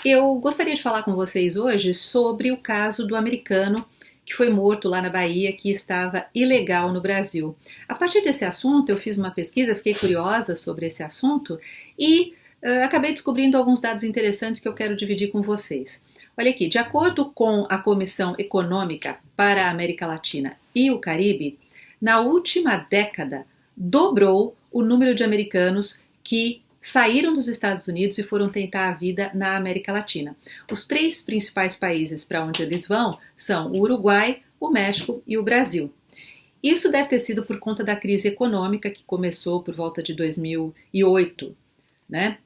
Eu gostaria de falar com vocês hoje sobre o caso do americano que foi morto lá na Bahia, que estava ilegal no Brasil. A partir desse assunto, eu fiz uma pesquisa, fiquei curiosa sobre esse assunto e acabei descobrindo alguns dados interessantes que eu quero dividir com vocês. Olha aqui, de acordo com a Comissão Econômica para a América Latina e o Caribe, na última década dobrou o número de americanos que saíram dos Estados Unidos e foram tentar a vida na América Latina. Os três principais países para onde eles vão são o Uruguai, o México e o Brasil. Isso deve ter sido por conta da crise econômica que começou por volta de 2008, né?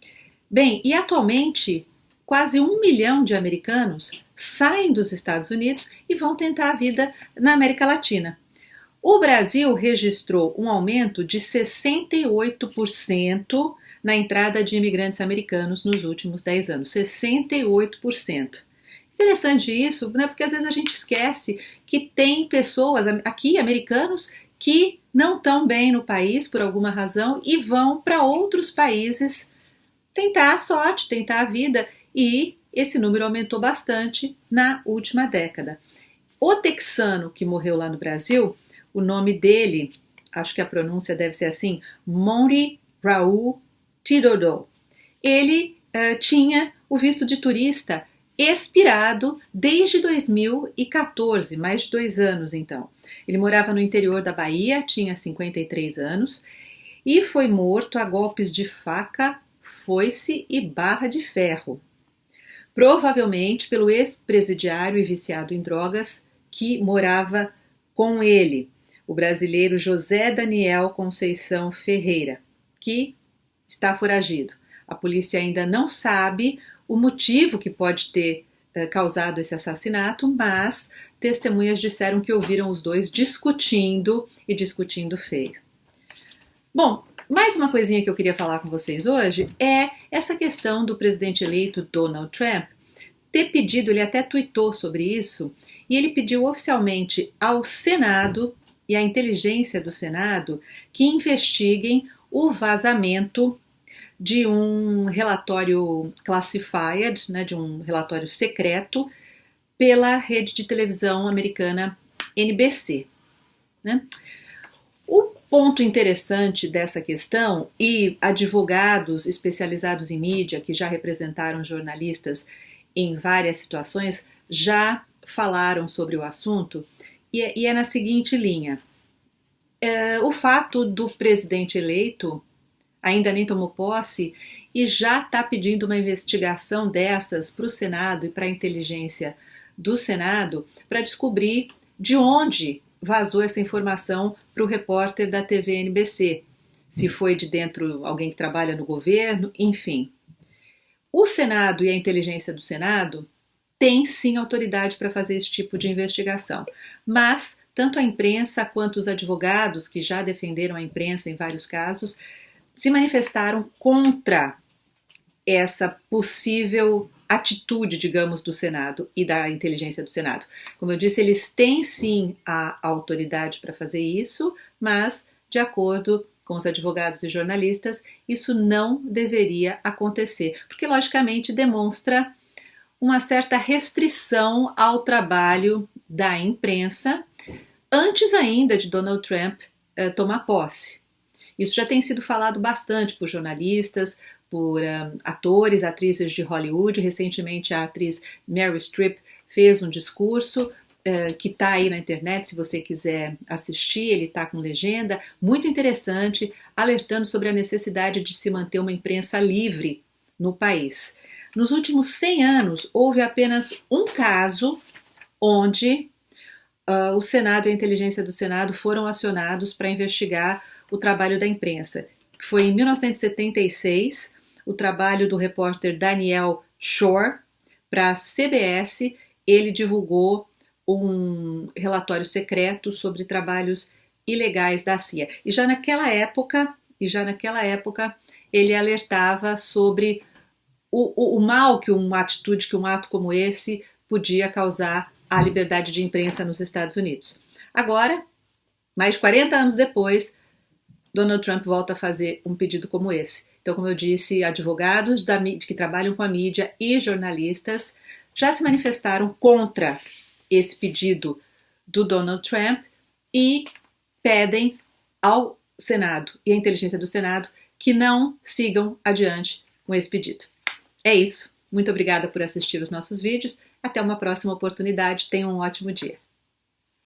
Bem, e atualmente quase 1 milhão de americanos saem dos Estados Unidos e vão tentar a vida na América Latina. O Brasil registrou um aumento de 68% na entrada de imigrantes americanos nos últimos 10 anos. 68%. Interessante isso, né? Porque às vezes a gente esquece que tem pessoas aqui, americanos, que não estão bem no país por alguma razão e vão para outros países tentar a sorte, tentar a vida, e esse número aumentou bastante na última década. O texano que morreu lá no Brasil, o nome dele, acho que a pronúncia deve ser assim, Monty Raul Tirado. Ele tinha o visto de turista expirado desde 2014, mais de 2 anos então. Ele morava no interior da Bahia, tinha 53 anos e foi morto a golpes de faca, foice e barra de ferro. Provavelmente pelo ex-presidiário e viciado em drogas que morava com ele, o brasileiro José Daniel Conceição Ferreira, que está foragido. A polícia ainda não sabe o motivo que pode ter causado esse assassinato, mas testemunhas disseram que ouviram os dois discutindo e discutindo feio. Bom, mais uma coisinha que eu queria falar com vocês hoje é essa questão do presidente eleito Donald Trump ter pedido, ele até tuitou sobre isso, e ele pediu oficialmente ao Senado e à inteligência do Senado que investiguem o vazamento de um relatório classified, né, de um relatório secreto, pela rede de televisão americana NBC. Né? O ponto interessante dessa questão, e advogados especializados em mídia que já representaram jornalistas em várias situações já falaram sobre o assunto, e é na seguinte linha. O fato do presidente eleito ainda nem tomou posse e já está pedindo uma investigação dessas para o Senado e para a inteligência do Senado para descobrir de onde vazou essa informação para o repórter da TV NBC, se foi de dentro alguém que trabalha no governo, enfim. O Senado e a inteligência do Senado têm sim autoridade para fazer esse tipo de investigação, mas tanto a imprensa quanto os advogados que já defenderam a imprensa em vários casos se manifestaram contra essa possível atitude, digamos, do Senado e da inteligência do Senado. Como eu disse, eles têm sim a autoridade para fazer isso, mas, de acordo com os advogados e jornalistas, isso não deveria acontecer, porque, logicamente, demonstra uma certa restrição ao trabalho da imprensa antes ainda de Donald Trump tomar posse. Isso já tem sido falado bastante por jornalistas, por atores, atrizes de Hollywood. Recentemente a atriz Meryl Streep fez um discurso que está aí na internet, se você quiser assistir, ele está com legenda, muito interessante, alertando sobre a necessidade de se manter uma imprensa livre no país. Nos últimos 100 anos, houve apenas um caso onde o Senado e a inteligência do Senado foram acionados para investigar o trabalho da imprensa. Foi em 1976, o trabalho do repórter Daniel Schorr para a CBS. Ele divulgou um relatório secreto sobre trabalhos ilegais da CIA. E já naquela época, ele alertava sobre o mal que uma atitude, que um ato como esse podia causar à liberdade de imprensa nos Estados Unidos. Agora, mais de 40 anos depois, Donald Trump volta a fazer um pedido como esse. Então, como eu disse, advogados que trabalham com a mídia e jornalistas já se manifestaram contra esse pedido do Donald Trump e pedem ao Senado e à inteligência do Senado que não sigam adiante com esse pedido. É isso. Muito obrigada por assistir os nossos vídeos. Até uma próxima oportunidade. Tenham um ótimo dia.